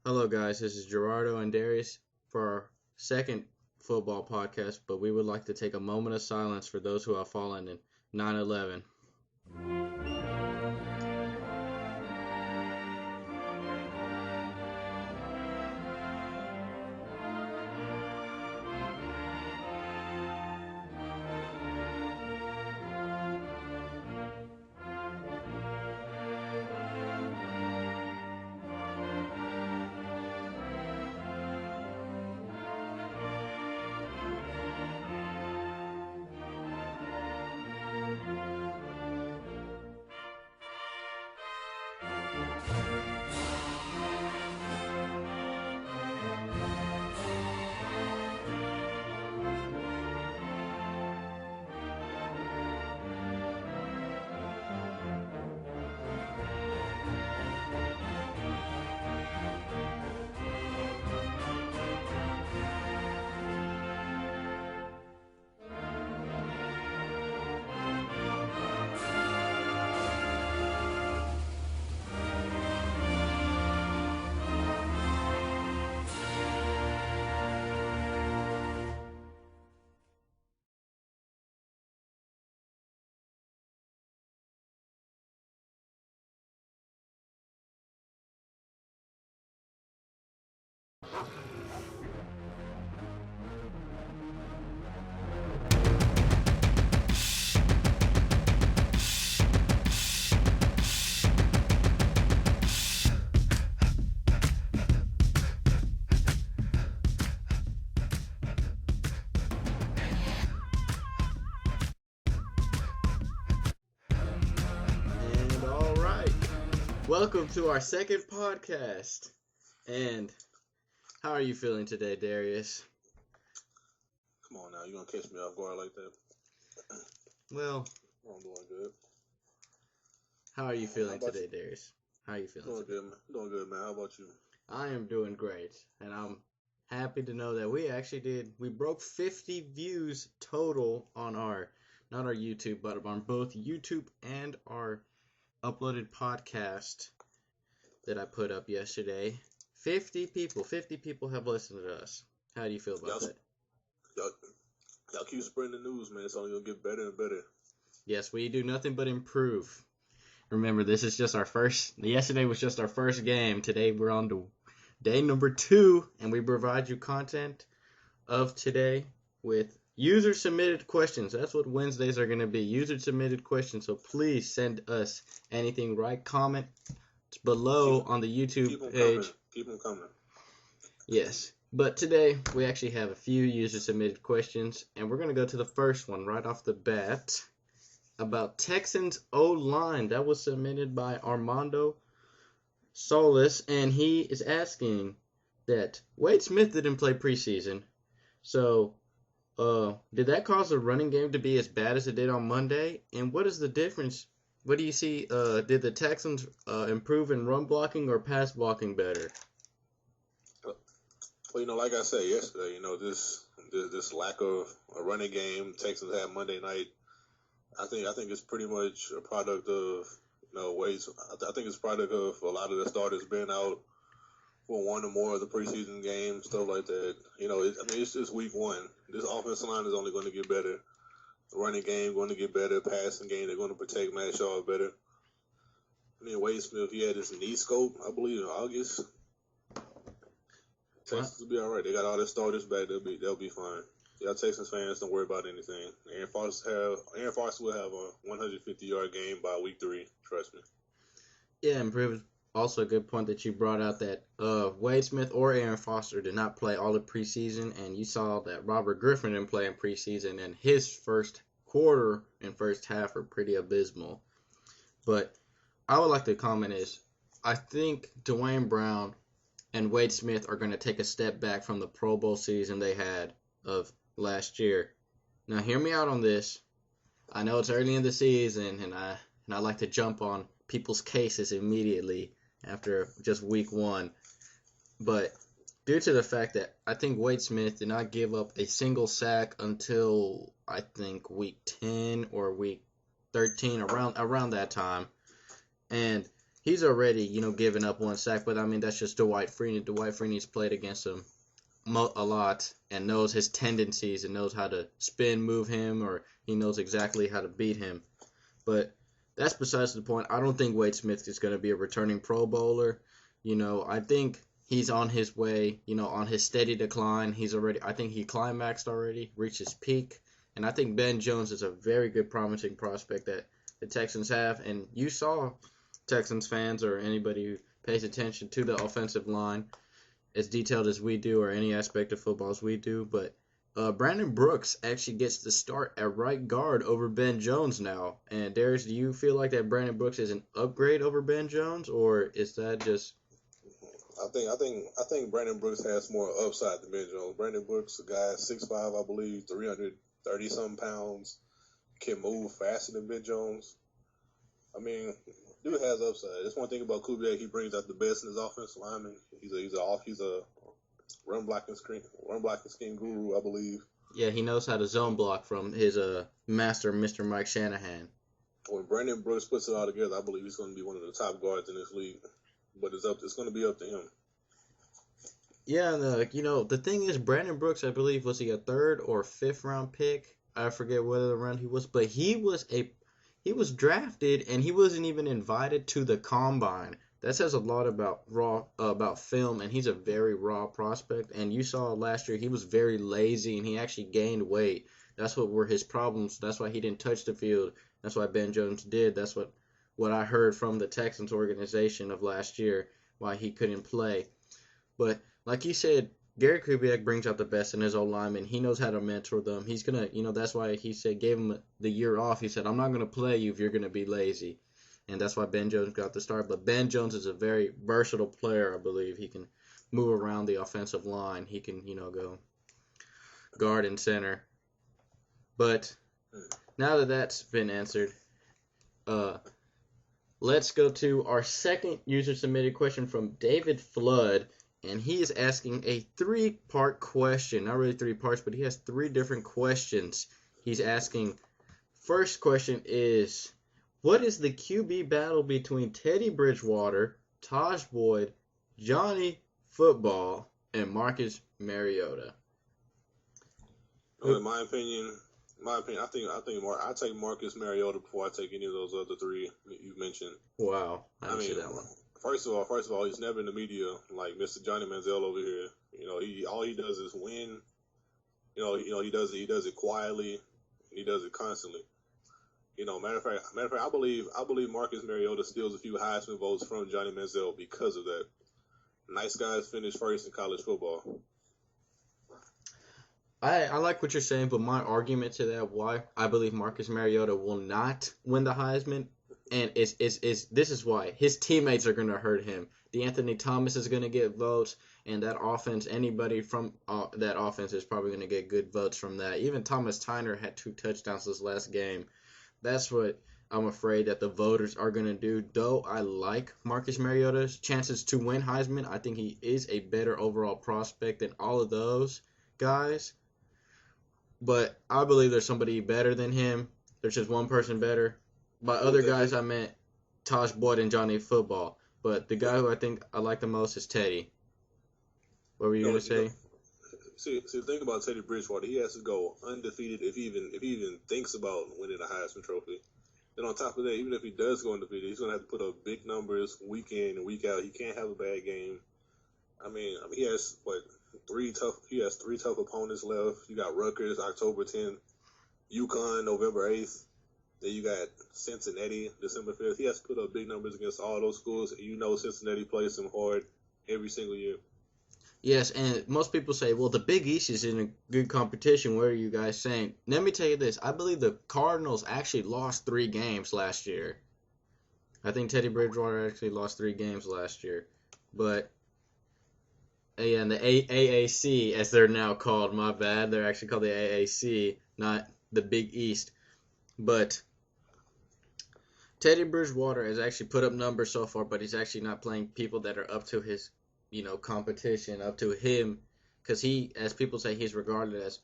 Hello, guys. This is Gerardo and Darius for our second football podcast, but we would like to take a moment of silence for those who have fallen in 9/11. And all right, welcome to our second podcast. And how are you feeling today, Darius? Come on now, you gonna catch me off guard like that? Well, I'm doing good. how are you feeling about today, Darius? How are you feeling Doing today? good, man. Doing good, man. How about you? I am doing great, and I'm happy to know that we broke 50 views total on not our YouTube, but on both YouTube and our uploaded podcast that I put up yesterday. 50 people have listened to us. How do you feel about that? Y'all keep spreading the news, man. It's only gonna get better and better. Yes, we do nothing but improve. Remember, yesterday was just our first game. Today we're on to day number 2, and we provide you content of today with user-submitted questions. That's what Wednesdays are going to be, user-submitted questions. So please send us anything, right? Comment below on the YouTube page. Keep them coming. Yes. But today, we actually have a few user-submitted questions, and we're going to go to the first one right off the bat about Texans O-line. That was submitted by Armando Solis, and he is asking that Wade Smith didn't play preseason. So, did that cause the running game to be as bad as it did on Monday? And what is the difference? What do you see? Did the Texans improve in run blocking or pass blocking better? Well, like I said yesterday, this lack of a running game Texans had Monday night. I think it's pretty much a product of Wade's. I think it's a product of a lot of the starters being out for one or more of the preseason games, stuff like that. It's just week one. This offensive line is only going to get better. The running game going to get better. Passing game, they're going to protect Matt Shaw better. Wade Smith, he had his knee scope, I believe, in August. Texans will be all right. They got all their starters back. They'll be fine. Y'all Texans fans, don't worry about anything. Aaron Foster will have a 150-yard game by week 3. Trust me. Yeah, and also a good point that you brought out that Wade Smith or Aaron Foster did not play all the preseason, and you saw that Robert Griffin didn't play in preseason, and his first quarter and first half are pretty abysmal. But I would like to comment is, I think Dwayne Brown and Wade Smith are going to take a step back from the Pro Bowl season they had of last year. Now, hear me out on this. I know it's early in the season, and I like to jump on people's cases immediately after just week 1. But due to the fact that I think Wade Smith did not give up a single sack until I think week 10 or week 13, around that time. And he's already, giving up one sack, but I mean, that's just Dwight Freeney. Dwight Freeney's played against him a lot and knows his tendencies and knows how to spin move him, or he knows exactly how to beat him. But that's besides the point. I don't think Wade Smith is going to be a returning Pro Bowler. I think he's on his way, on his steady decline. I think he climaxed already, reached his peak. And I think Ben Jones is a very good, promising prospect that the Texans have. And you saw, Texans fans or anybody who pays attention to the offensive line, as detailed as we do, or any aspect of football as we do. But Brandon Brooks actually gets the start at right guard over Ben Jones now. And Darius, do you feel like that Brandon Brooks is an upgrade over Ben Jones, or is that just... I think Brandon Brooks has more upside than Ben Jones. Brandon Brooks, a guy 6'5", I believe, 330-something pounds, can move faster than Ben Jones. I mean, dude has upside. That's one thing about Kubiak. He brings out the best in his offensive lineman. He's a run blocking scheme guru, I believe. Yeah, he knows how to zone block from his master, Mr. Mike Shanahan. When Brandon Brooks puts it all together, I believe he's going to be one of the top guards in this league. But it's going to be up to him. Yeah, and the thing is, Brandon Brooks, I believe, was he a 3rd or 5th round pick? I forget whether the round he was, but he was drafted and he wasn't even invited to the combine. That says a lot about film, and he's a very raw prospect. And you saw last year he was very lazy and he actually gained weight. That's what were his problems. That's why he didn't touch the field. That's why Ben Jones did. That's what I heard from the Texans organization of last year, why he couldn't play. But like you said, Gary Kubiak brings out the best in his old linemen. He knows how to mentor them. He's going to, that's why he said, gave him the year off. He said, I'm not going to play you if you're going to be lazy. And that's why Ben Jones got the start. But Ben Jones is a very versatile player, I believe. He can move around the offensive line. He can, go guard and center. But now that that's been answered, let's go to our second user-submitted question from David Flood. And he is asking a 3-part question. Not really 3 parts, but he has 3 different questions. He's asking, first question is, what is the QB battle between Teddy Bridgewater, Taj Boyd, Johnny Football, and Marcus Mariota? In my opinion, I take Marcus Mariota before I take any of those other 3 you mentioned. Wow, I didn't see that one. First of all, he's never in the media like Mr. Johnny Manziel over here. All he does is win. He does it quietly. He does it constantly. Matter of fact, I believe Marcus Mariota steals a few Heisman votes from Johnny Manziel because of that. Nice guys finish first in college football. I like what you're saying, but my argument to that, why I believe Marcus Mariota will not win the Heisman, and this is why. His teammates are going to hurt him. DeAnthony Thomas is going to get votes, and that offense, anybody from that offense is probably going to get good votes from that. Even Thomas Tyner had 2 touchdowns this last game. That's what I'm afraid that the voters are going to do. Though I like Marcus Mariota's chances to win Heisman, I think he is a better overall prospect than all of those guys. But I believe there's somebody better than him. There's just one person better. By other guys, I meant Taj Boyd and Johnny Football. But the guy who I think I like the most is Teddy. What were you going to say? See, the thing about Teddy Bridgewater, he has to go undefeated if he even thinks about winning a Heisman Trophy. Then on top of that, even if he does go undefeated, he's going to have to put up big numbers week in and week out. He can't have a bad game. I mean, he has three tough opponents left. You got Rutgers October 10th, UConn November 8th. Then you got Cincinnati December 5th. He has to put up big numbers against all those schools. Cincinnati plays him hard every single year. Yes, and most people say, well, the Big East is in a good competition. What are you guys saying? Let me tell you this. I believe the Cardinals actually lost 3 games last year. I think Teddy Bridgewater actually lost 3 games last year. But, yeah, and the AAC, as they're now called, my bad. They're actually called the AAC, not the Big East. But Teddy Bridgewater has actually put up numbers so far, but he's actually not playing people that are up to his competition, up to him, because he, as people say, he's regarded as,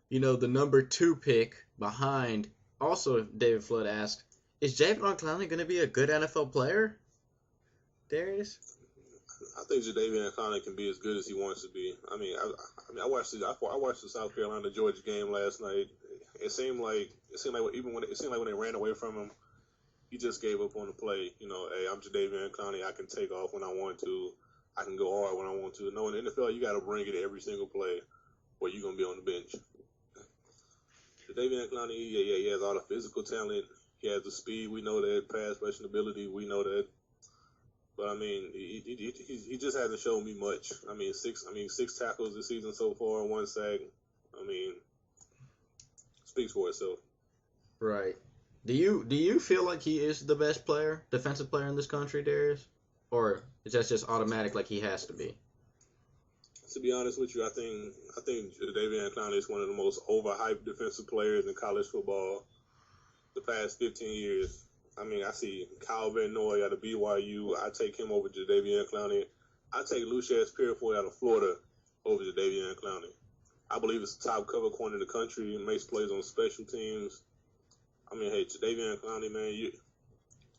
the number 2 pick behind. Also, David Flood asked, is Jadeveon Clowney going to be a good NFL player? Darius? I think Jadeveon Clowney can be as good as he wants to be. I watched the South Carolina Georgia game last night. It seemed like when they ran away from him, he just gave up on the play. Hey, I'm Jadeveon Clowney. I can take off when I want to. I can go hard when I want to. No, in the NFL, you got to bring it every single play, or you're gonna be on the bench. Jadeveon Clowney, he has all the physical talent. He has the speed. We know that. Pass rushing ability. We know that. But he just hasn't shown me much. Six tackles this season so far, 1 sack. Speaks for itself. Right. Do you feel like he is the best defensive player in this country, Darius? Or is that just automatic, like he has to be? To be honest with you, I think Jadeveon Clowney is one of the most overhyped defensive players in college football the past 15 years. I see Kyle Van Noy out of BYU. I take him over Jadeveon Clowney. I take Lucius Purifoy out of Florida over Jadeveon Clowney. I believe it's the top cover corner in the country and makes plays on special teams. Hey, Jadeveon Clowney, man,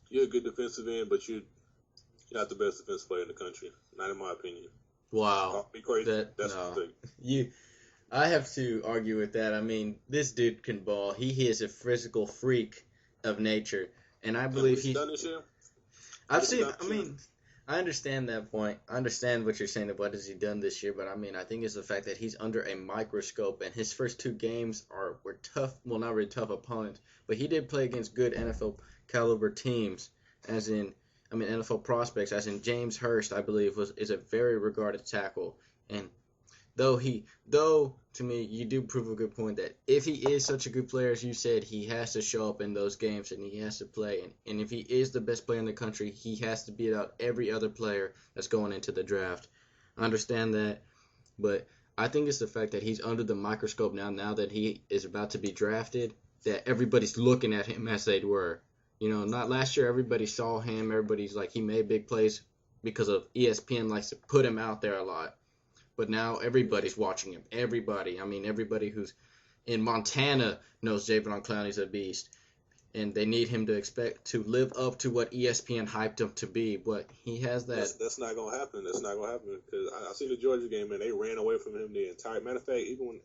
you're a good defensive end, but you're not the best defensive player in the country. Not in my opinion. Wow. Be crazy. That's no. the thing. I have to argue with that. This dude can ball. He is a physical freak of nature. And I believe he's done this year. I understand that point. I understand what you're saying about what has he done this year, but I think it's the fact that he's under a microscope, and his first 2 games were tough. Well, not really tough opponents, but he did play against good NFL caliber teams, NFL prospects, as in James Hurst, I believe is a very regarded tackle, and Though to me, you do prove a good point that if he is such a good player as you said, he has to show up in those games and he has to play. And if he is the best player in the country, he has to beat out every other player that's going into the draft. I understand that, but I think it's the fact that he's under the microscope now that he is about to be drafted, that everybody's looking at him as they were. Not last year, everybody saw him, everybody's like, he made big plays because of ESPN likes to put him out there a lot. But now everybody's watching him. Everybody. Everybody who's in Montana knows Jadeveon Clowney's a beast. And they need him to live up to what ESPN hyped him to be. But he has that. That's not going to happen. That's not going to happen. Because I seen the Georgia game, and they ran away from him the entire. Matter of fact, even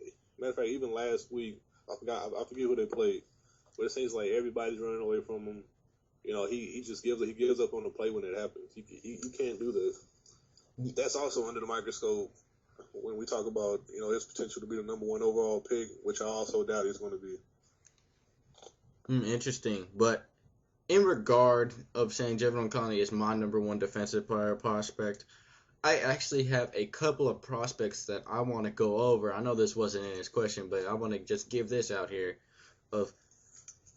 last week, I forget who they played. But it seems like everybody's running away from him. He just gives up on the play when it happens. You can't do this. That's also under the microscope. When we talk about, his potential to be the number 1 overall pick, which I also doubt he's going to be. Interesting. But in regard of saying Jadeveon Clowney is my number 1 defensive player prospect, I actually have a couple of prospects that I want to go over. I know this wasn't in his question, but I want to just give this out here of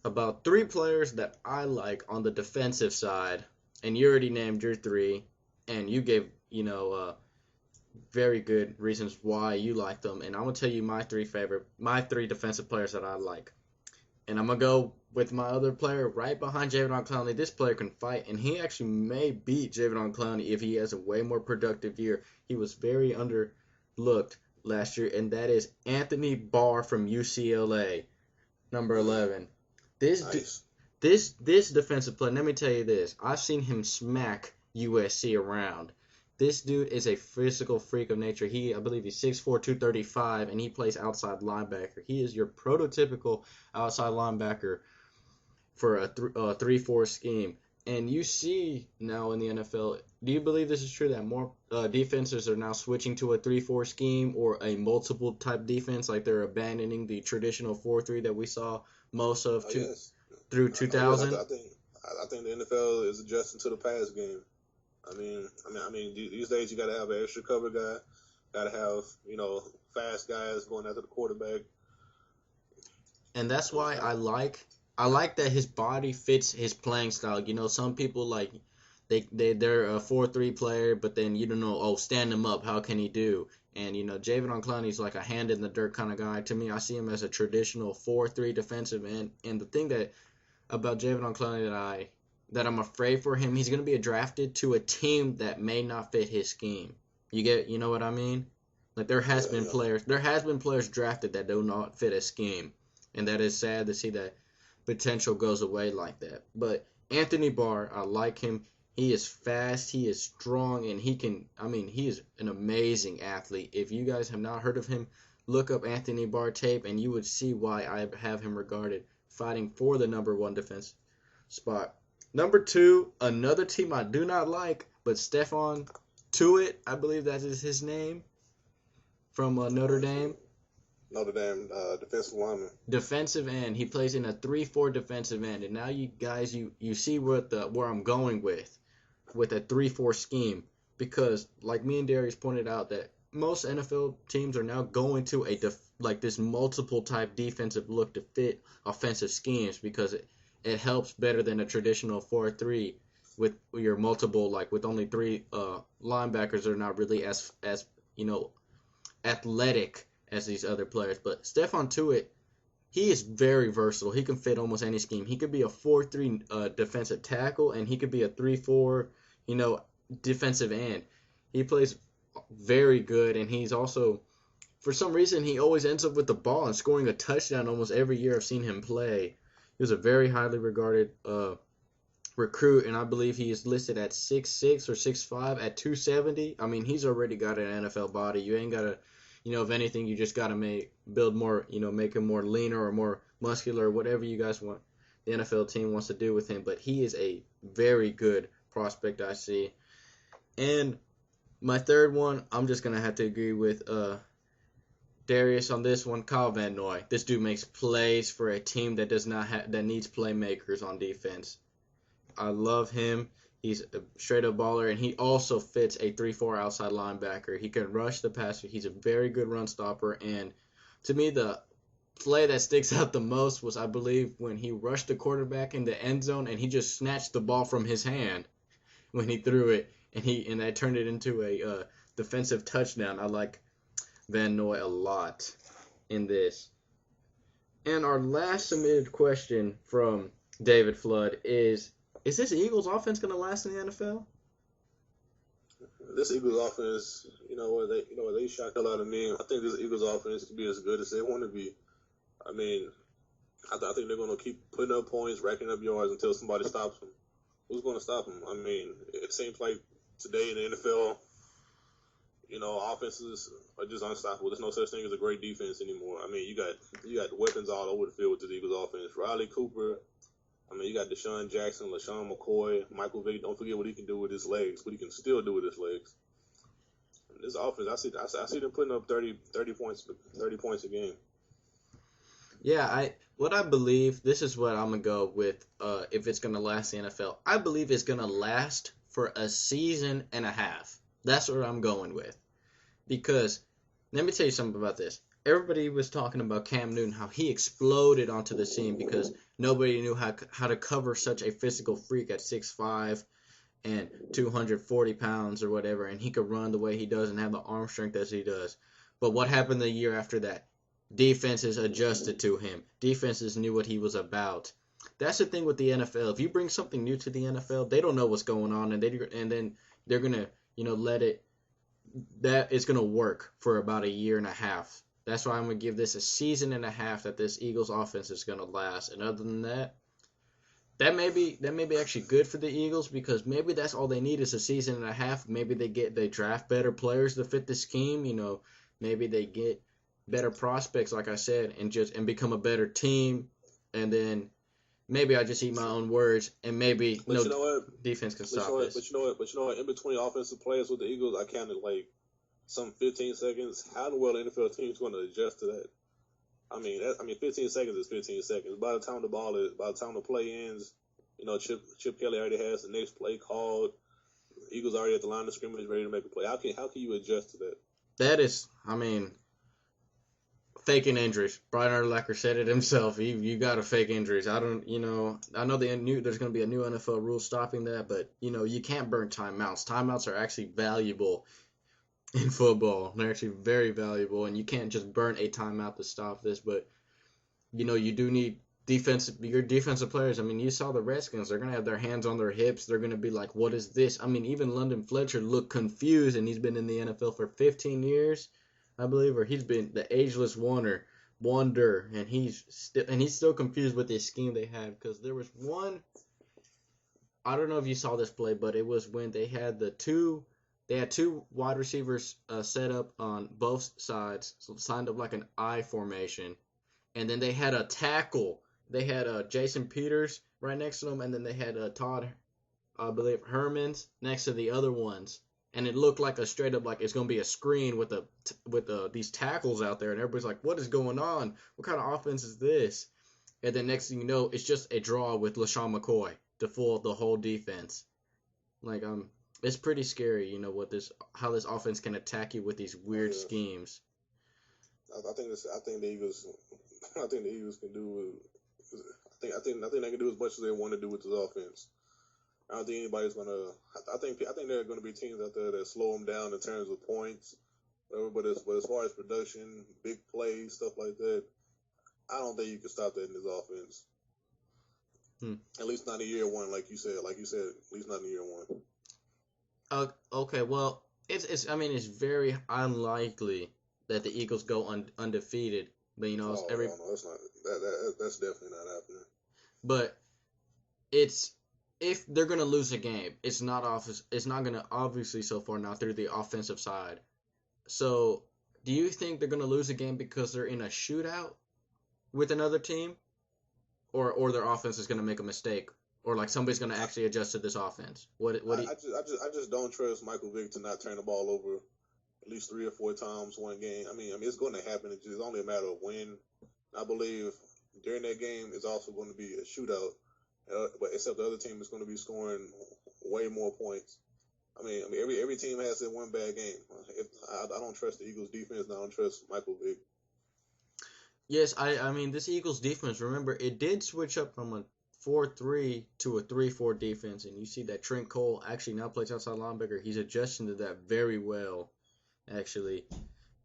about 3 players that I like on the defensive side. And you already named your 3, and you gave, very good reasons why you like them, and I'm gonna tell you my 3 defensive players that I like, and I'm gonna go with my other player right behind Jadeveon Clowney. This player can fight, and he actually may beat Jadeveon Clowney if he has a way more productive year. He was very underlooked last year, and that is Anthony Barr from UCLA, number 11. Nice. This defensive player. Let me tell you this: I've seen him smack USC around. This dude is a physical freak of nature. I believe he's 6'4", 235, and he plays outside linebacker. He is your prototypical outside linebacker for a 3-4 scheme. And you see now in the NFL, do you believe this is true that more defenses are now switching to a 3-4 scheme or a multiple type defense, like they're abandoning the traditional 4-3 that we saw most of through 2000? I think the NFL is adjusting to the pass game. These days you got to have an extra cover guy, got to have fast guys going after the quarterback, and that's why I like that his body fits his playing style. Some people like they're a 4-3 player, but then stand him up, how can he do? And Jadeveon Clowney's like a hand in the dirt kind of guy. To me, I see him as a traditional 4-3 defensive end. And the thing about Jadeveon Clowney that I'm afraid for him, he's going to be drafted to a team that may not fit his scheme. You know what I mean? Like there has been players drafted that do not fit a scheme, and that is sad to see that potential goes away like that. But Anthony Barr, I like him. He is fast, he is strong, and he is an amazing athlete. If you guys have not heard of him, look up Anthony Barr tape, and you would see why I have him regarded fighting for the number one defense spot. Number two, another team I do not like, but Stephon Tuitt, I believe that is his name, from Notre Dame. Notre Dame defensive lineman. Defensive end. He plays in a 3-4 defensive end. And now you guys, you see where I'm going with a 3-4 scheme. Because, like me and Darius pointed out, that most NFL teams are now going to this multiple type defensive look to fit offensive schemes, because it helps better than a traditional 4-3 with your multiple, with only three linebackers are not really as athletic as these other players. But Stephon Tuitt, he is very versatile. He can fit almost any scheme. He could be a 4-3 defensive tackle, and he could be a 3-4 defensive end. He plays very good, and he's also, for some reason, he always ends up with the ball and scoring a touchdown almost every year I've seen him play. He was a very highly regarded recruit, and I believe he is listed at 6'6" or 6'5" at 270. I mean, he's already got an NFL body. You ain't got to, if anything, you just got to build more, make him more leaner or more muscular, whatever you guys want, the NFL team wants to do with him. But he is a very good prospect, I see. And my third one, I'm just going to have to agree with Darius on this one. Kyle Van Noy. This dude makes plays for a team that that needs playmakers on defense. I love him. He's a straight-up baller, and he also fits a 3-4 outside linebacker. He can rush the passer. He's a very good run stopper, and to me, the play that sticks out the most was, I believe, when he rushed the quarterback in the end zone, and he just snatched the ball from his hand when he threw it, and that turned it into a defensive touchdown. I like Van Noy a lot in this. And our last submitted question from David Flood is this Eagles offense going to last in the NFL? This Eagles offense, they shocked a lot of me. I think this Eagles offense to be as good as they want to be. I mean, I think they're going to keep putting up points, racking up yards until somebody stops them. Who's going to stop them? I mean, it seems like today in the NFL, offenses are just unstoppable. There's no such thing as a great defense anymore. I mean, you got weapons all over the field with the Eagles offense. Riley Cooper. I mean, you got Deshaun Jackson, LaShawn McCoy, Michael Vick. Don't forget what he can do with his legs, what he can still do with his legs. This offense, I see them putting up 30 points a game. Yeah, what I believe, this is what I'm going to go with if it's going to last the NFL. I believe it's going to last for a season and a half. That's what I'm going with. Because, let me tell you something about this. Everybody was talking about Cam Newton, how he exploded onto the scene because nobody knew how to cover such a physical freak at 6'5" and 240 pounds or whatever, and he could run the way he does and have the arm strength as he does. But what happened the year after that? Defenses adjusted to him. Defenses knew what he was about. That's the thing with the NFL. If you bring something new to the NFL, they don't know what's going on, and then they're gonna let it. That is gonna work for about a year and a half. That's why I'm going to give this a season and a half that this Eagles offense is going to last. And other than that, that may be actually good for the Eagles, because maybe that's all they need is a season and a half. Maybe they draft better players to fit the scheme. Maybe they get better prospects, like I said, and become a better team. And then maybe I just eat my own words, and maybe defense can stop this. But you know what? In between offensive players with the Eagles, I counted some 15 seconds. How in the world the NFL team is going to adjust to that? I mean, 15 seconds is 15 seconds. By the time the play ends, Chip Kelly already has the next play called. Eagles already at the line of scrimmage, ready to make a play. How can you adjust to that? That is, faking injuries. Brian Urlacher said it himself. You got to fake injuries. I know there's going to be a new NFL rule stopping that, but you can't burn timeouts. Timeouts are actually valuable in football. They're actually very valuable, and you can't just burn a timeout to stop this. But you do need your defensive players. I mean, you saw the Redskins. They're gonna have their hands on their hips. They're gonna be like, "What is this?" I mean, even London Fletcher looked confused, and he's been in the NFL for 15 years, I believe, or he's been the ageless wonder, and he's still confused with this scheme they have, because there was one I don't know if you saw this play, but it was when they had two wide receivers set up on both sides, so signed up like an I formation, and then they had a tackle. They had Jason Peters right next to them, and then they had Todd, I believe, Hermans next to the other ones. And it looked like a straight up, like it's gonna be a screen with these tackles out there, and everybody's like, "What is going on? What kind of offense is this?" And then next thing you know, it's just a draw with LaShawn McCoy to fool the whole defense. Like it's pretty scary, how this offense can attack you with these weird schemes. I think the Eagles. I think the Eagles can do. I think they can do as much as they want to do with this offense. I don't think anybody's gonna. I think there are going to be teams out there that slow them down in terms of points. But as far as production, big plays, stuff like that, I don't think you can stop that in this offense. At least not in year one, like you said. At least not in year one. Okay. Well, it's very unlikely that the Eagles go undefeated. But no, that's definitely not happening. But if they're gonna lose a game, it's not gonna, obviously so far not through the offensive side. So do you think they're gonna lose a game because they're in a shootout with another team, or their offense is gonna make a mistake, or like somebody's gonna actually adjust to this offense? I just don't trust Michael Vick to not turn the ball over at least 3 or 4 times one game. I mean, it's going to happen. It's just only a matter of when. I believe during that game is also going to be a shootout, but except the other team is going to be scoring way more points. I mean, every team has that one bad game. I don't trust the Eagles defense, and I don't trust Michael Vick. Yes, I mean, this Eagles defense, remember, it did switch up from a 4-3 to a 3-4 defense, and you see that Trent Cole actually now plays outside linebacker. He's adjusting to that very well, actually.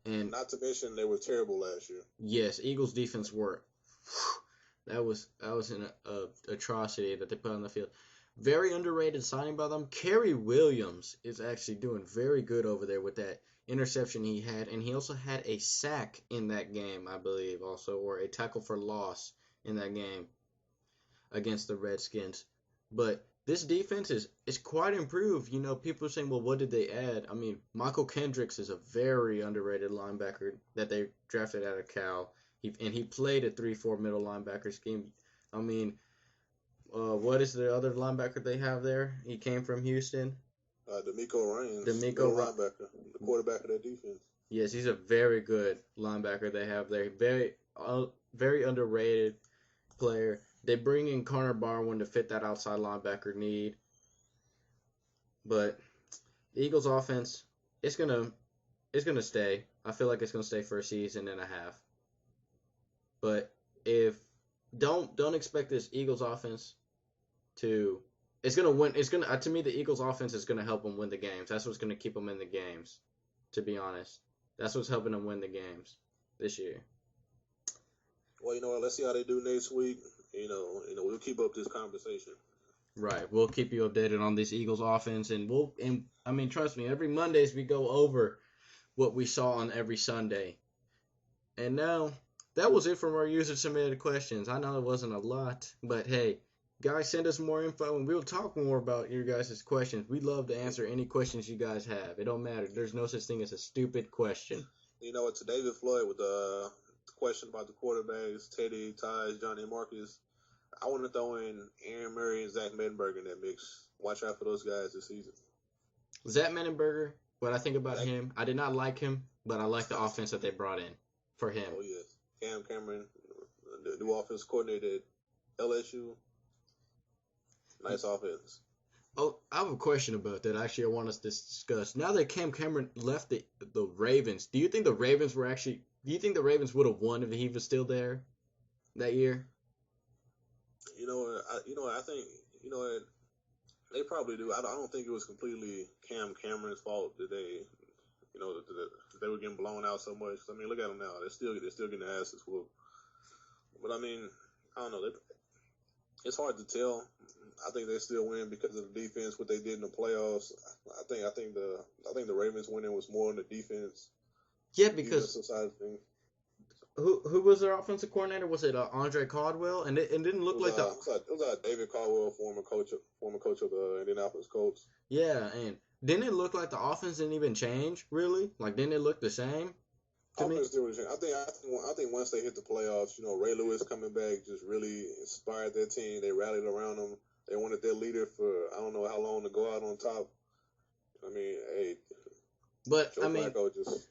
And not to mention they were terrible last year. Yes, Eagles defense were. That was an atrocity that they put on the field. Very underrated signing by them. Kerry Williams is actually doing very good over there with that interception he had, and he also had a sack in that game, I believe, also, or a tackle for loss in that game against the Redskins. But this defense is quite improved. People are saying, well, what did they add? I mean, Michael Kendricks is a very underrated linebacker that they drafted out of Cal. He played a 3-4 middle linebacker scheme. I mean, what is the other linebacker they have there? He came from Houston. DeMeco Ryans. Linebacker, the quarterback of that defense. Yes, he's a very good linebacker they have there. Very underrated player. They bring in Connor Barwin to fit that outside linebacker need. But the Eagles offense, it's gonna stay. I feel like it's gonna stay for a season and a half. But don't expect this Eagles offense to. It's gonna win. To me, the Eagles offense is gonna help them win the games. That's what's gonna keep them in the games. To be honest, that's what's helping them win the games this year. Well, let's see how they do next week. We'll keep up this conversation. Right, we'll keep you updated on this Eagles offense, and trust me, every Mondays we go over what we saw on every Sunday. And now, that was it from our user-submitted questions. I know it wasn't a lot, but hey, guys, send us more info, and we'll talk more about your guys' questions. We'd love to answer any questions you guys have. It don't matter. There's no such thing as a stupid question. To David Floyd with the question about the quarterbacks, Teddy, Taj, Johnny, and Marcus, I want to throw in Aaron Murray and Zach Mettenberger in that mix. Watch out for those guys this season. Zach Mettenberger, what I think about him, I did not like him, but I like the offense that they brought in for him. Oh, yes. Cam Cameron, the new offense coordinator at LSU. Nice offense. Oh, I have a question about that. Actually, I want us to discuss. Now that Cam Cameron left the Ravens, do you think the Ravens would have won if he was still there that year? I think they probably do. I don't think it was completely Cam Cameron's fault that they were getting blown out so much. I mean, look at them now. They're still getting their asses whooped. But I mean, I don't know. It's hard to tell. I think they still win because of the defense. What they did in the playoffs. I think the Ravens winning was more on the defense. Yeah, because side of things. Who was their offensive coordinator? Was it Andre Caldwell? And it didn't look like the it was David Caldwell, former coach of the Indianapolis Colts. yeah, and didn't it look like the offense didn't even change really? Like didn't it look the same to me? Offense still was. I think once they hit the playoffs, Ray Lewis coming back just really inspired their team. They rallied around him. They wanted their leader for I don't know how long to go out on top. I mean, hey, But Joe Flacco just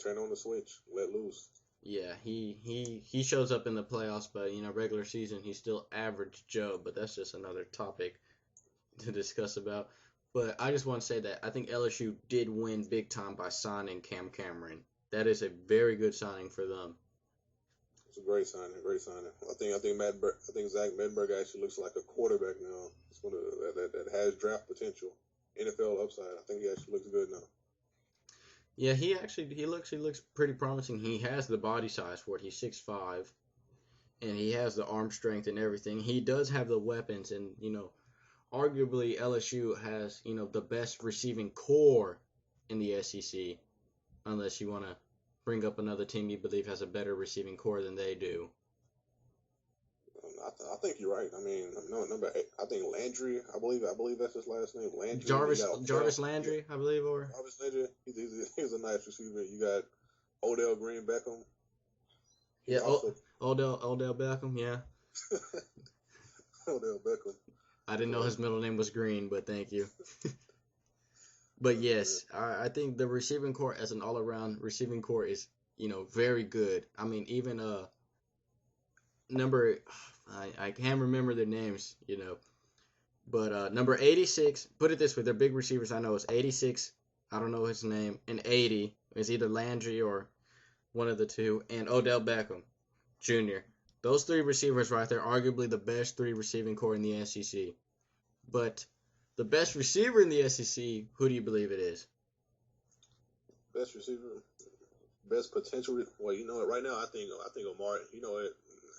turn on the switch, let loose. yeah, he shows up in the playoffs, but regular season he's still average Joe. But that's just another topic to discuss about. But I just want to say that I think LSU did win big time by signing Cam Cameron. That is a very good signing for them. It's a great signing, I think Zach Mettenberg actually looks like a quarterback now. It's one of that has draft potential, NFL upside. I think he actually looks good now. Yeah, he looks pretty promising. He has the body size for it. He's 6'5", and he has the arm strength and everything. He does have the weapons, and arguably LSU has the best receiving core in the SEC, unless you want to bring up another team you believe has a better receiving core than they do. I think you're right. I mean, number 8, I think Landry. I believe that's his last name. Landry. Jarvis Landry, I believe, or Jarvis Landry. He's a nice receiver. You got Odell Green Beckham. Yeah, Odell Beckham. Yeah. Odell Beckham. I didn't know his middle name was Green, but thank you. But yes, I think the receiving core as an all-around receiving core is very good. I mean, even I can't remember their names, but number 86. Put it this way: their big receivers I know is 86. I don't know his name, and 80 is either Landry or one of the two, and Odell Beckham Jr. Those 3 receivers right there, arguably the best 3 receiving core in the SEC. But the best receiver in the SEC, who do you believe it is? Best receiver, best potential. Well, you know what? Right now, I think Amari. You know what?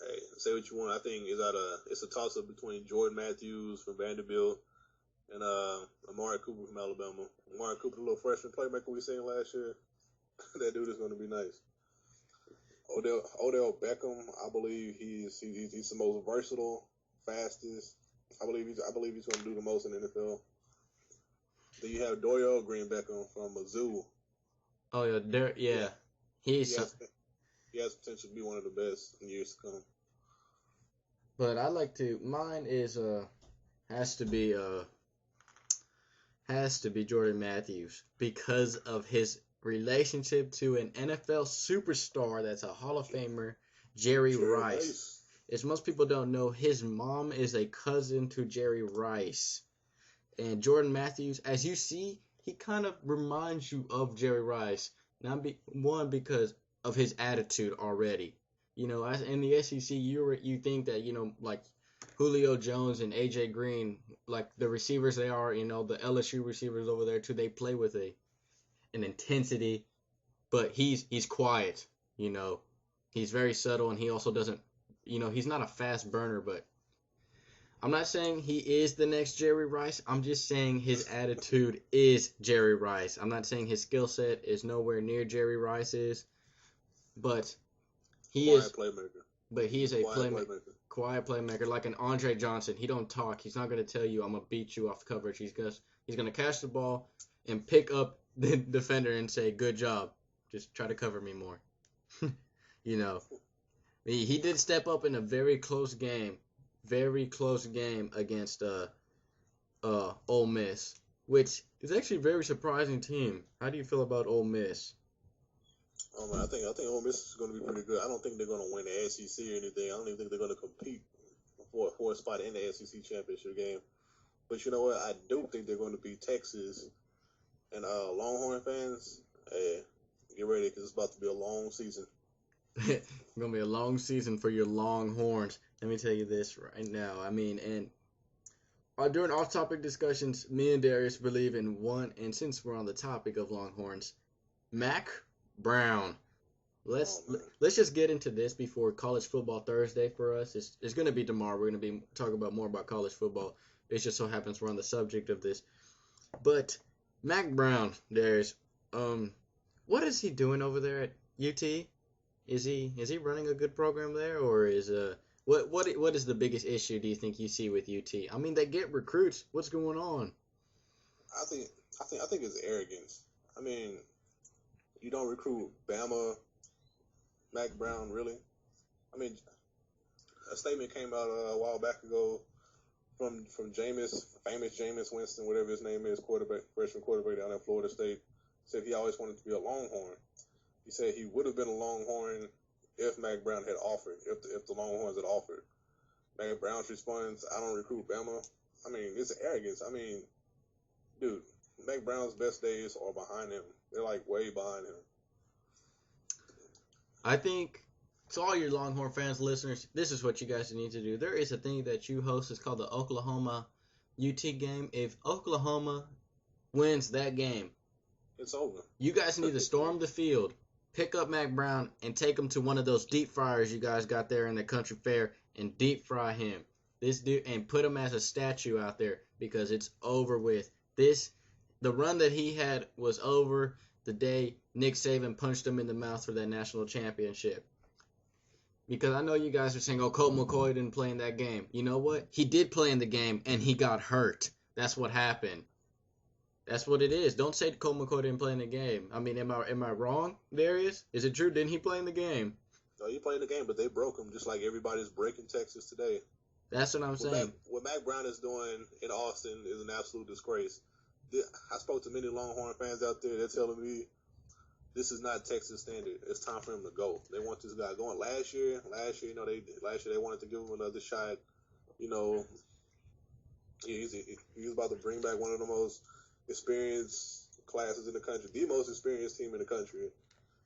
Hey, say what you want. I think it's a toss up between Jordan Matthews from Vanderbilt and Amari Cooper from Alabama. Amari Cooper, the little freshman playmaker we seen last year. That dude is going to be nice. Odell Beckham, I believe he's the most versatile, fastest. I believe he's going to do the most in the NFL. Then you have Dorial Green Beckham from Mizzou. Oh yeah, he has potential to be one of the best in years to come. But mine is has to be Jordan Matthews because of his relationship to an NFL superstar that's a Hall of Famer, Jerry Rice. As most people don't know, his mom is a cousin to Jerry Rice. And Jordan Matthews, as you see, he kind of reminds you of Jerry Rice. One, because of his attitude already. As in the SEC, you think that, like Julio Jones and A.J. Green, like the receivers they are, the LSU receivers over there too, they play with an intensity, but he's quiet, He's very subtle, and he also doesn't, he's not a fast burner, but I'm not saying he is the next Jerry Rice. I'm just saying his attitude is Jerry Rice. I'm not saying his skill set is nowhere near Jerry Rice's, but he is a quiet playmaker, like an Andre Johnson. He don't talk. He's not going to tell you, I'm going to beat you off coverage. He's going to catch the ball and pick up the defender and say, good job. Just try to cover me more. He did step up in a very close game against Ole Miss, which is actually a very surprising team. How do you feel about Ole Miss? I think Ole Miss is going to be pretty good. I don't think they're going to win the SEC or anything. I don't even think they're going to compete for a spot in the SEC championship game. But you know what? I do think they're going to beat Texas. And Longhorn fans, hey, get ready because it's about to be a long season. It's going to be a long season for your Longhorns. Let me tell you this right now. I mean, and during off-topic discussions, me and Darius believe in one, and since we're on the topic of Longhorns, Mack Brown. Let's just get into this before College Football Thursday for us. It's going to be tomorrow. We're going to be talking about more about college football. It just so happens we're on the subject of this. But Mack Brown, Darius, what is he doing over there at UT? Is he running a good program there, or is what is the biggest issue do you think you see with UT? I mean, they get recruits. What's going on? I think it's arrogance. I mean, you don't recruit Bama, Mac Brown, really. I mean, a statement came out a while back ago from famous Jameis Winston, whatever his name is, freshman quarterback down at Florida State, said he always wanted to be a Longhorn. He said he would have been a Longhorn if Mac Brown had offered, if the Longhorns had offered. Mac Brown's response, I don't recruit Bama. I mean, it's arrogance. I mean, dude, Mac Brown's best days are behind him. They're like way behind him. I think, to all your Longhorn fans, listeners, this is what you guys need to do. There is a thing that you host. It's called the Oklahoma UT game. If Oklahoma wins that game, it's over. You guys need to storm the field, pick up Mac Brown, and take him to one of those deep fryers you guys got there in the country fair and deep fry him. This dude, and put him as a statue out there because it's over with. The run that he had was over the day Nick Saban punched him in the mouth for that national championship. Because I know you guys are saying, oh, Colt McCoy didn't play in that game. You know what? He did play in the game, and he got hurt. That's what happened. That's what it is. Don't say Colt McCoy didn't play in the game. I mean, am I wrong, Darius? Is it true? Didn't he play in the game? No, he played in the game, but they broke him just like everybody's breaking Texas today. That's what I'm saying. What Mac Brown is doing in Austin is an absolute disgrace. I spoke to many Longhorn fans out there. They're telling me this is not Texas standard. It's time for him to go. They want this guy going. Last year, they wanted to give him another shot. You know, he was about to bring back one of the most experienced classes in the country, the most experienced team in the country.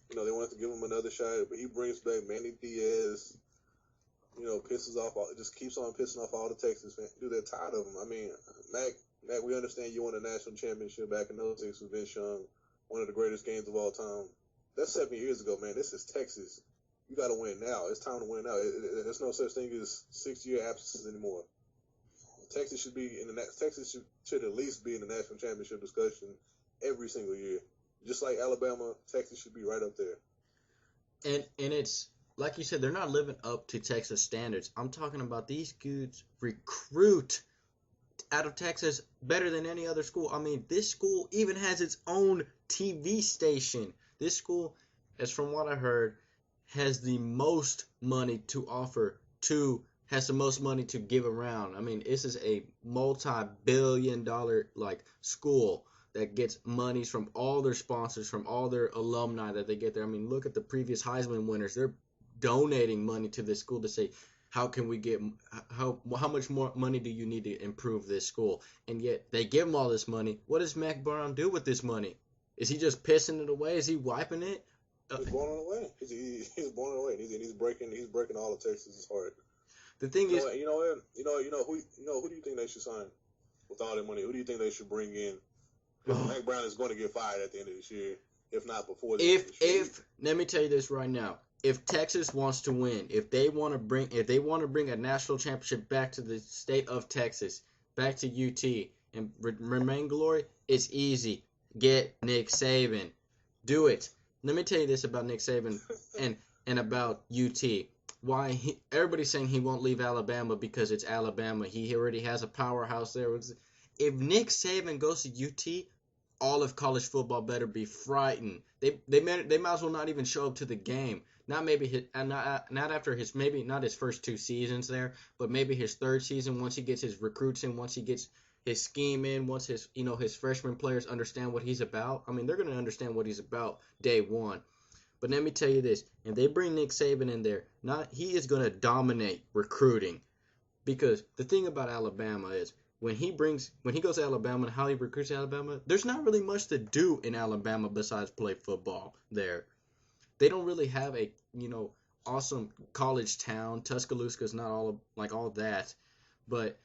You know, they wanted to give him another shot, but he brings back Manny Diaz. You know, just keeps on pissing off all the Texas fans. Dude, they're tired of him. I mean, Mac, we understand you won a national championship back in 06 with Vince Young, one of the greatest games of all time. That's 7 years ago, man. This is Texas. You got to win now. It's time to win now. There's no such thing as 6-year absences anymore. Texas should at least be in the national championship discussion every single year. Just like Alabama, Texas should be right up there. And it's like you said, they're not living up to Texas standards. I'm talking about these dudes recruit out of Texas better than any other school. I mean, this school even has its own TV station. This school, as from what I heard, has the most money to offer has the most money to give around. I mean, this is a multi-billion-dollar school that gets monies from all their sponsors, from all their alumni that they get there. I mean, look at the previous Heisman winners. They're donating money to this school to say, how can we get how much more money do you need to improve this school? And yet they give them all this money. What does Mac Brown do with this money? Is he just pissing it away? Is he wiping it? He's blowing it away. He's blowing it away. He's breaking all of Texas' heart. The thing is, who do you think they should sign with all that money? Who do you think they should bring in? Mac Brown is going to get fired at the end of this year, if not before. Let me tell you this right now. If Texas wants to win, if they want to bring a national championship back to the state of Texas, back to UT, and remain glory, it's easy. Get Nick Saban. Do it. Let me tell you this about Nick Saban and about UT. Why everybody's saying he won't leave Alabama because it's Alabama. He already has a powerhouse there. If Nick Saban goes to UT, all of college football better be frightened. They might as well not even show up to the game. Not after his first 2 seasons there, but maybe his 3rd season once he gets his recruits in, once he gets his scheme in, once his freshman players understand what he's about. I mean, they're going to understand what he's about day one. But let me tell you this, if they bring Nick Saban in there, he is going to dominate recruiting. Because the thing about Alabama is when he goes to Alabama and how he recruits Alabama, there's not really much to do in Alabama besides play football there. They don't really have a, awesome college town. Tuscaloosa's not all that. But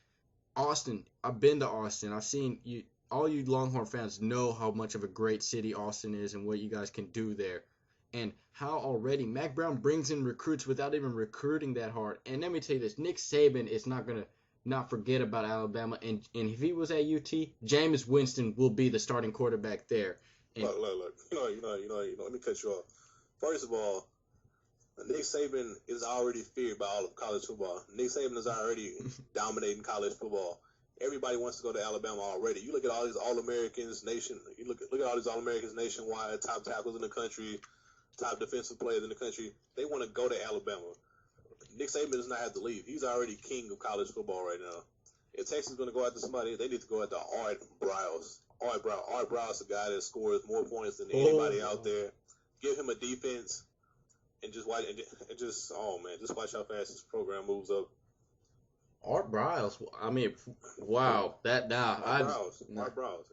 Austin, I've been to Austin. I've seen all you Longhorn fans know how much of a great city Austin is and what you guys can do there. And how already Mac Brown brings in recruits without even recruiting that hard. And let me tell you this, Nick Saban is not going to not forget about Alabama. And if he was at UT, Jameis Winston will be the starting quarterback there. And look. Let me cut you off. First of all, Nick Saban is already feared by all of college football. Nick Saban is already dominating college football. Everybody wants to go to Alabama already. You look at all these All-Americans nation. You look at all these All-Americans nationwide, top tackles in the country, top defensive players in the country. They want to go to Alabama. Nick Saban does not have to leave. He's already king of college football right now. If Texas is going to go after somebody, they need to go after Art Briles. Art Briles is a guy that scores more points than anybody out there. Give him a defense. And just watch, and just just watch how fast this program moves up. Art Briles, I mean, wow, Art Briles.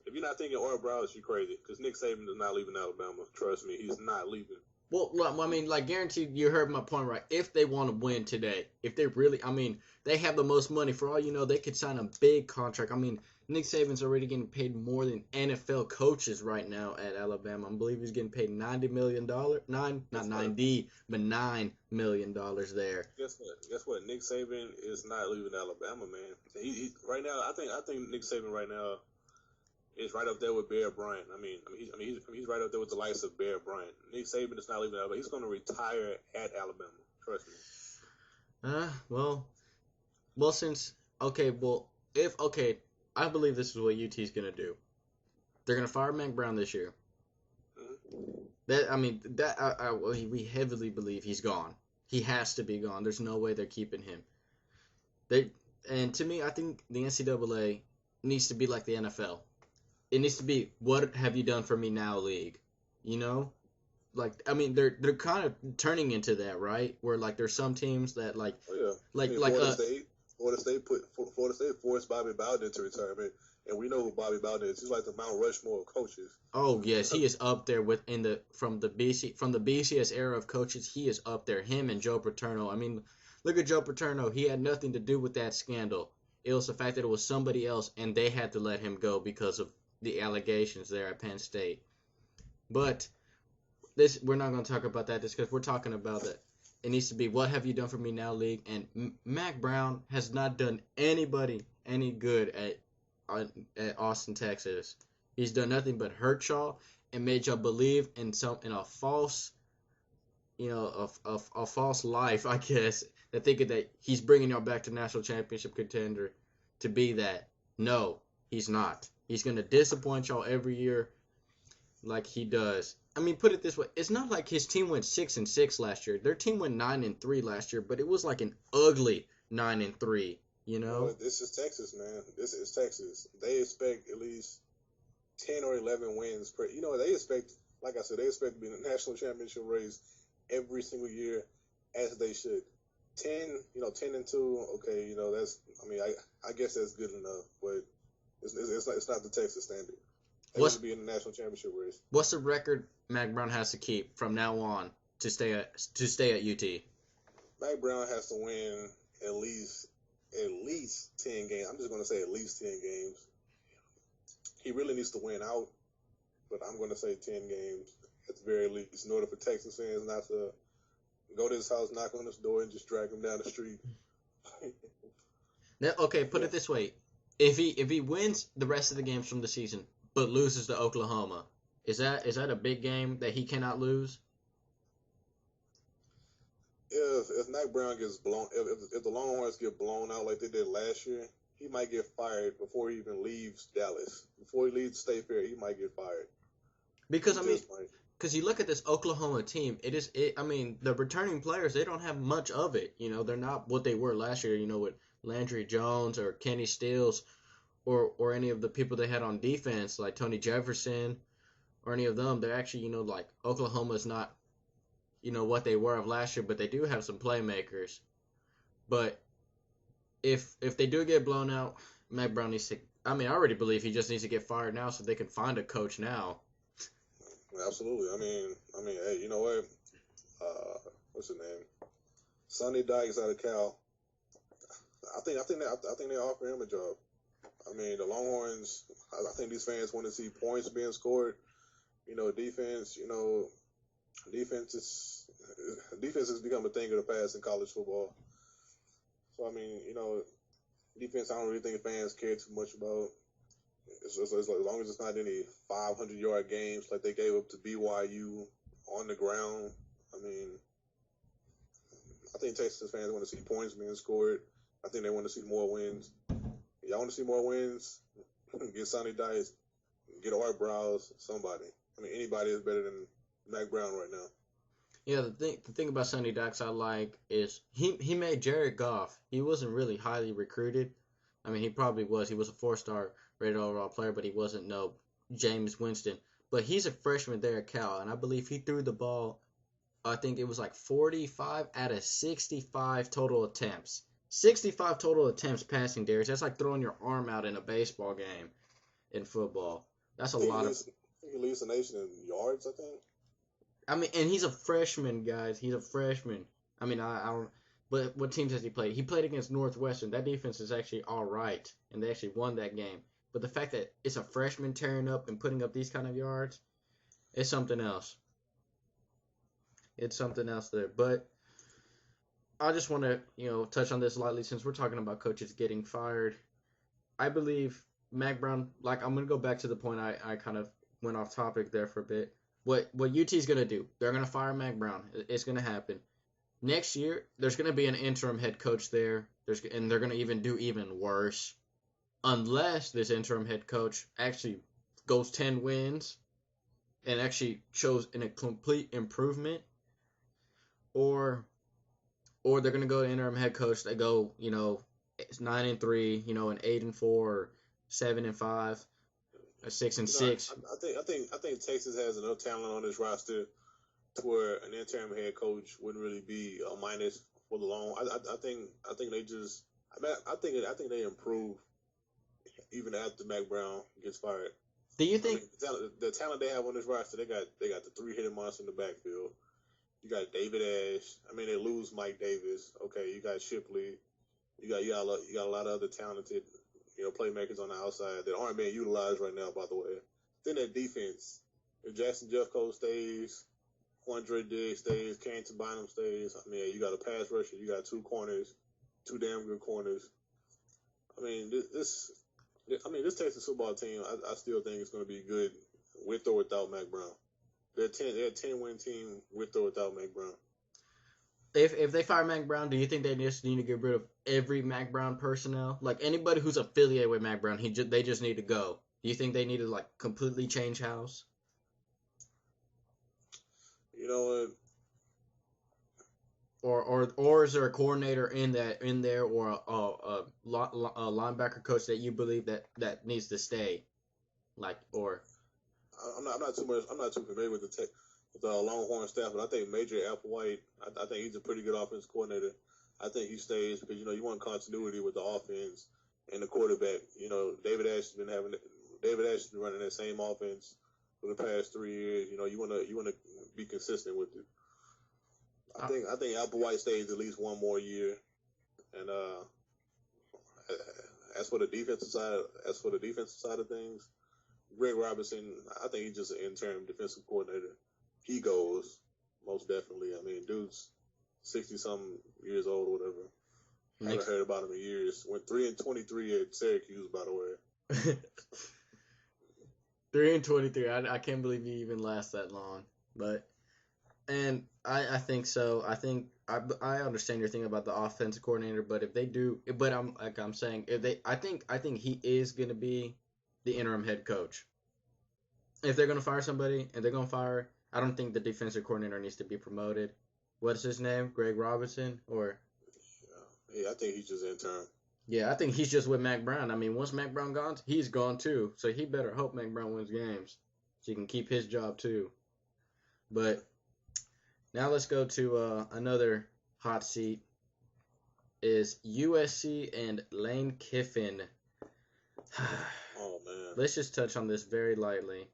If you're not thinking Art Briles, you're crazy. Because Nick Saban is not leaving Alabama. Trust me, he's not leaving. Well, I mean, like, guaranteed, you heard my point right. If they want to win today, if they really, I mean, they have the most money. For all you know, they could sign a big contract. I mean, Nick Saban's already getting paid more than NFL coaches right now at Alabama. I believe he's getting paid $90 million. Not 90, but $9 million there. Guess what? Nick Saban is not leaving Alabama, man. He right now. I think Nick Saban right now is right up there with Bear Bryant. He's right up there with the likes of Bear Bryant. Nick Saban is not leaving Alabama. He's going to retire at Alabama. Trust me. I believe this is what UT's gonna do. They're gonna fire Mack Brown this year. Mm-hmm. We heavily believe he's gone. He has to be gone. There's no way they're keeping him. And to me, I think the NCAA needs to be like the NFL. It needs to be, what have you done for me now, league? You know, like, I mean, they're kind of turning into that, right? Where like there's some teams that Florida State forced Bobby Bowden into retirement, and we know who Bobby Bowden is. He's like the Mount Rushmore of coaches. Oh yes, he is up there from the BCS era of coaches. He is up there. Him and Joe Paterno. I mean, look at Joe Paterno. He had nothing to do with that scandal. It was the fact that it was somebody else, and they had to let him go because of the allegations there at Penn State. But we're not going to talk about that just because we're talking about that. It needs to be, what have you done for me now, league? And Mack Brown has not done anybody any good at Austin, Texas. He's done nothing but hurt y'all and made y'all believe in a false, a false life, I guess, that thinking that he's bringing y'all back to national championship contender to be that. No, he's not. He's going to disappoint y'all every year like he does. I mean, put it this way. It's not like his team went 6-6 last year. Their team went 9-3 last year, but it was like an ugly 9-3, you know? Well, this is Texas, man. This is Texas. They expect at least 10 or 11 wins per. You know, they expect, like I said, they expect to be in the national championship race every single year, as they should. 10 and 2. Okay, that's. I mean, I guess that's good enough, but it's not the Texas standard. They want to be in the national championship race. What's the record Mack Brown has to keep from now on to stay at UT? Mack Brown has to win at least 10 games. I'm just going to say at least 10 games. He really needs to win out, but I'm going to say 10 games at the very least, in order for Texas fans not to go to his house, knock on his door, and just drag him down the street. Now, okay, put it this way: if he wins the rest of the games from the season, but loses to Oklahoma, is that a big game that he cannot lose? If Mack Brown gets blown, if the Longhorns get blown out like they did last year, he might get fired before he even leaves Dallas. Before he leaves State Fair, he might get fired. Because because you look at this Oklahoma team, I mean, the returning players, they don't have much of it. You know, they're not what they were last year. You know, with Landry Jones or Kenny Stills, or any of the people they had on defense like Tony Jefferson, or any of them. They're actually, like Oklahoma's not, what they were of last year, but they do have some playmakers. But if they do get blown out, Mack Brown needs to. I mean, I already believe he just needs to get fired now so they can find a coach now. Absolutely. I mean, hey, you know what? What's his name? Sonny Dykes out of Cal. I think they offer him a job. I mean, the Longhorns. I think these fans want to see points being scored. Defense. Defense has become a thing of the past in college football. So I mean, defense. I don't really think fans care too much about. It's like, as long as it's not any 500-yard games like they gave up to BYU on the ground. I mean, I think Texas fans want to see points being scored. I think they want to see more wins. Y'all want to see more wins? Get Sonny Dice, get Art Browse, somebody. I mean, anybody is better than Mac Brown right now. Yeah, the thing about Sonny Dykes I like is he made Jared Goff. He wasn't really highly recruited. I mean, he probably was. He was a 4-star rated overall player, but he wasn't no James Winston. But he's a freshman there at Cal, and I believe he threw the ball, I think it was like 45 out of 65 total attempts. 65 total attempts passing, Darius. That's like throwing your arm out in a baseball game in football. That's a lot of... He leads the nation in yards, I think. I mean, and he's a freshman, guys. He's a freshman. I mean, I don't. But what teams has he played? He played against Northwestern. That defense is actually all right, and they actually won that game. But the fact that it's a freshman tearing up and putting up these kind of yards, it's something else. It's something else there. But I just want to, touch on this lightly since we're talking about coaches getting fired. I believe Mac Brown. Like, I'm gonna go back to the point I kind of went off topic there for a bit. What UT's going to do, they're going to fire Mac Brown. It's going to happen. Next year, there's going to be an interim head coach there, and they're going to do even worse. Unless this interim head coach actually goes 10 wins and actually shows a complete improvement. Or they're going to go to interim head coach that go, 9-3, and 8-4, or 7-5. 6-6. I think Texas has enough talent on this roster to where an interim head coach wouldn't really be a minus for the long. I think they just. I think they improve even after Mac Brown gets fired. Do you think the talent they have on this roster? They got the 3-headed monster in the backfield. You got David Ash. I mean, they lose Mike Davis. Okay, you got Shipley. You got a lot of other talented playmakers on the outside that aren't being utilized right now, by the way. Then that defense, if Jackson Jeffcoat stays, Quandre Diggs stays, Carrington Bynum stays, I mean, you got a pass rusher, you got 2 corners, 2 damn good corners. I mean, this Texas football team, I still think it's going to be good with or without Mac Brown. They're a 10-win team with or without Mac Brown. If they fire Mac Brown, do you think they just need to get rid of every Mac Brown personnel? Like, anybody who's affiliated with Mac Brown, they just need to go. Do you think they need to, like, completely change house? You know what? Or is there a coordinator in there, or a linebacker coach that you believe that needs to stay? Like, or I'm not too familiar with the Longhorn staff, but I think Major Applewhite, I think he's a pretty good offense coordinator. I think he stays because you want continuity with the offense and the quarterback. David Ash has been running that same offense for the past 3 years. You want to be consistent with it. I think Applewhite stays at least one more year, and as for the defensive side of things, Greg Robinson, I think he's just an interim defensive coordinator. He goes, most definitely. I mean, dude's 60-something years old or whatever. I haven't heard about him in years. Went 3-23 at Syracuse, by the way. 3-23. I can't believe he even lasts that long. And I think so. I think I understand your thing about the offensive coordinator, but if they do, but I'm saying if they, I think he is gonna be the interim head coach. If they're gonna fire somebody and they're gonna fire, I don't think the defensive coordinator needs to be promoted. What's his name? Greg Robinson or? Yeah, I think he's just interim. Yeah, I think he's just with Mac Brown. I mean, once Mac Brown gone, he's gone too. So he better hope Mac Brown wins games so he can keep his job too. But now let's go to another hot seat. Is USC and Lane Kiffin. Oh man. Let's just touch on this very lightly.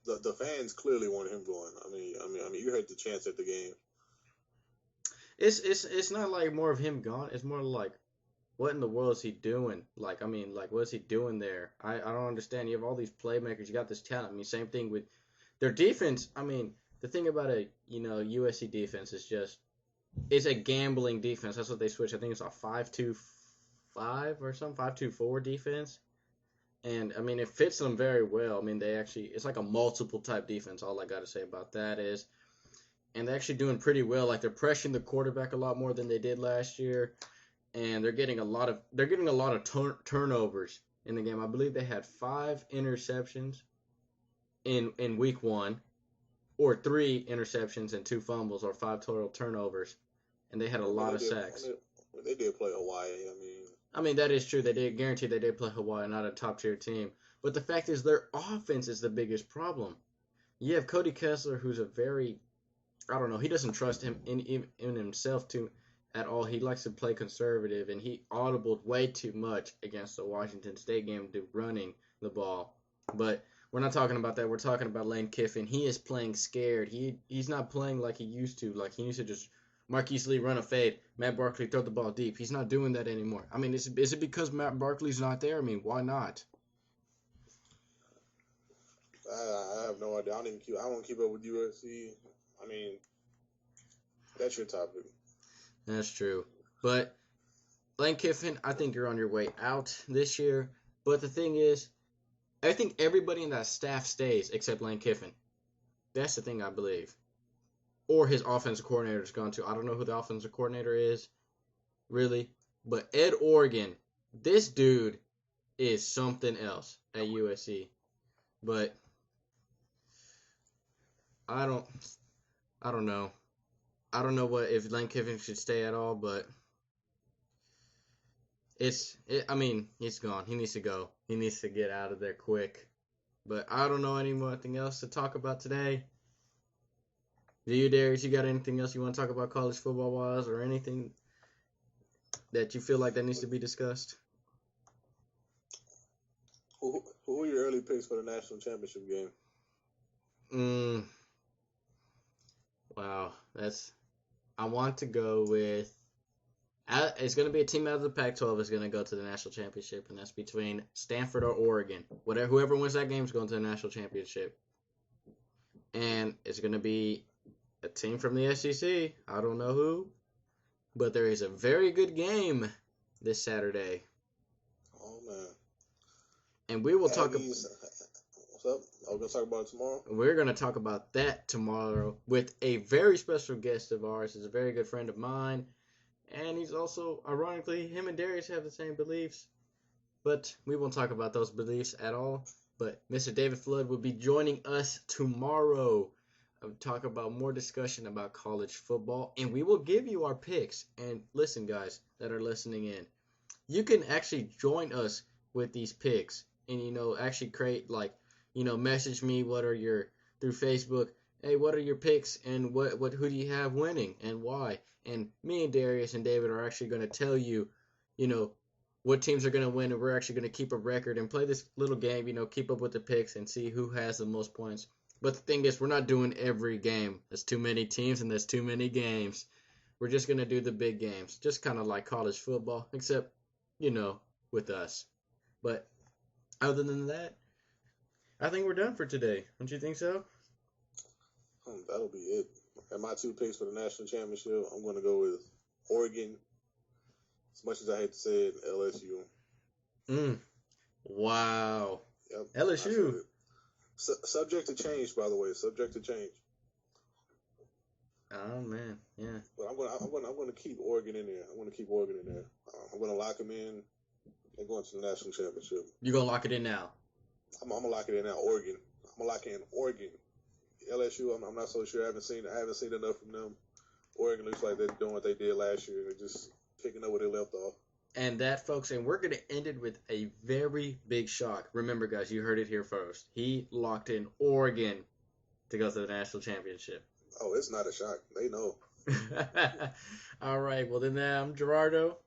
The fans clearly want him going. I mean, you heard the chants at the game. It's not like more of him gone. It's more like, what in the world is he doing? Like, what is he doing there? I don't understand. You have all these playmakers. You got this talent. I mean, same thing with their defense. I mean, the thing about a USC defense is just it's a gambling defense. That's what they switched. I think it's a 5-2-5 or something, 5-2-4 defense. And I mean, it fits them very well. I mean, it's like a multiple type defense. All I got to say about that is and they're actually doing pretty well. Like they're pressuring the quarterback a lot more than they did last year, and they're getting a lot of turnovers in the game. I believe they had 5 interceptions in week 1, or 3 interceptions and 2 fumbles, or 5 total turnovers, and they had a lot of sacks. They did play Hawaii. I mean, that is true. They did play Hawaii, not a top tier team. But the fact is, their offense is the biggest problem. You have Cody Kessler, who's a very, I don't know, he doesn't trust him in himself at all. He likes to play conservative, and he audibled way too much against the Washington State game to running the ball. But we're not talking about that. We're talking about Lane Kiffin. He is playing scared. He's not playing like he used to. Like he used to just Marquise Lee run a fade, Matt Barkley throw the ball deep. He's not doing that anymore. I mean, is it because Matt Barkley's not there? I mean, why not? I have no idea. I don't keep up with USC. I mean, that's your topic. That's true. But Lane Kiffin, I think you're on your way out this year. But the thing is, I think everybody in that staff stays except Lane Kiffin. That's the thing I believe. Or his offensive coordinator's gone to. I don't know who the offensive coordinator is, really. But Ed Orgeron, this dude is something else at USC. But I don't know. I don't know if Lane Kiffin should stay at all, but I mean, he's gone. He needs to go. He needs to get out of there quick. But I don't know anything else to talk about today. Do you, Darius? You got anything else you want to talk about college football-wise, or anything that you feel like that needs to be discussed? Who are your early picks for the national championship game? Wow, I want to go with. It's going to be a team out of the Pac-12 is going to go to the national championship, and that's between Stanford or Oregon. Whoever wins that game is going to the national championship. And it's going to be a team from the SEC. I don't know who, but there is a very good game this Saturday. Oh, man. And we will talk about... What's up? Are we going to talk about it tomorrow? We're going to talk about that tomorrow with a very special guest of ours. He's a very good friend of mine. And he's also, ironically, him and Darius have the same beliefs. But we won't talk about those beliefs at all. But Mr. David Flood will be joining us tomorrow. I'll talk about more discussion about college football. And we will give you our picks. And listen, guys that are listening in. You can actually join us with these picks. And, actually create, message me through Facebook. Hey, what are your picks, and who do you have winning, and why? And me and Darius and David are actually going to tell you, what teams are going to win, and we're actually going to keep a record and play this little game, keep up with the picks and see who has the most points. But the thing is, we're not doing every game. There's too many teams and there's too many games. We're just going to do the big games, just kind of like college football, except, with us. But other than that, I think we're done for today. Don't you think so? That'll be it. And my 2 picks for the national championship, I'm going to go with Oregon. As much as I hate to say it, LSU. Wow. Yep, LSU. Subject to change, by the way. Subject to change. Oh man, yeah. But I'm going to keep Oregon in there. I'm going to lock them in and go into the national championship. You're going to lock it in now? I'm going to lock it in now. Oregon. I'm going to lock in Oregon. LSU, I'm not so sure. I haven't seen enough from them. Oregon looks like they're doing what they did last year. They're just picking up where they left off. And that, folks, and we're going to end it with a very big shock. Remember, guys, you heard it here first. He locked in Oregon to go to the national championship. Oh, it's not a shock. They know. All right. Well, then I'm Gerardo.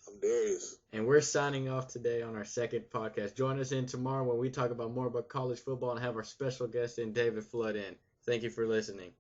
I'm Darius. And we're signing off today on our second podcast. Join us in tomorrow when we talk about more about college football and have our special guest in, David Flood, in. Thank you for listening.